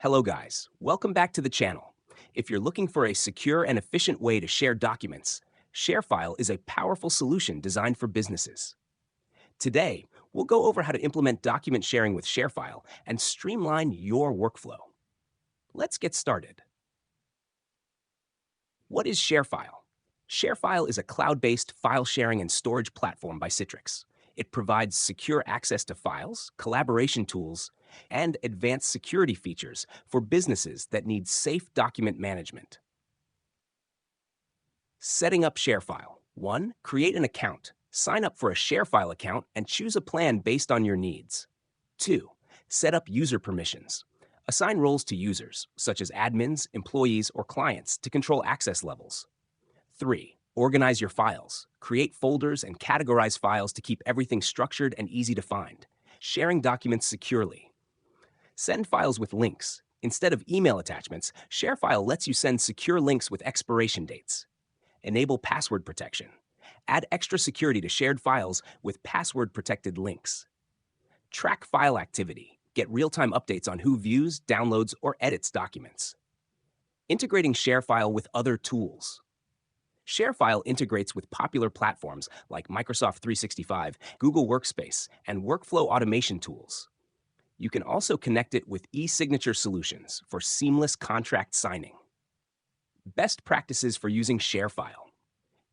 Hello guys, welcome back to the channel. If you're looking for a secure and efficient way to share documents, ShareFile is a powerful solution designed for businesses. Today, we'll go over how to implement document sharing with ShareFile and streamline your workflow. Let's get started. What is ShareFile? ShareFile is a cloud-based file sharing and storage platform by Citrix. It provides secure access to files, collaboration tools, and advanced security features for businesses that need safe document management. Setting up ShareFile. 1. Create an account. Sign up for a ShareFile account and choose a plan based on your needs. 2. Set up user permissions. Assign roles to users, such as admins, employees, or clients, to control access levels. 3. Organize your files. Create folders and categorize files to keep everything structured and easy to find. Sharing documents securely. Send files with links. Instead of email attachments, ShareFile lets you send secure links with expiration dates. Enable password protection. Add extra security to shared files with password-protected links. Track file activity. Get real-time updates on who views, downloads, or edits documents. Integrating ShareFile with other tools. ShareFile integrates with popular platforms like Microsoft 365, Google Workspace, and workflow automation tools. You can also connect it with e-signature solutions for seamless contract signing. Best practices for using ShareFile.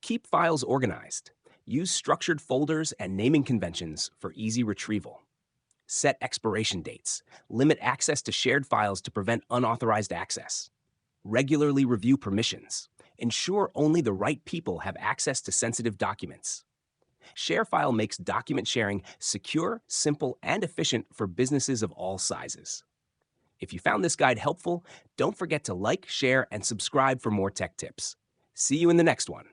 Keep files organized. Use structured folders and naming conventions for easy retrieval. Set expiration dates. Limit access to shared files to prevent unauthorized access. Regularly review permissions. Ensure only the right people have access to sensitive documents. ShareFile makes document sharing secure, simple, and efficient for businesses of all sizes. If you found this guide helpful, don't forget to like, share, and subscribe for more tech tips. See you in the next one.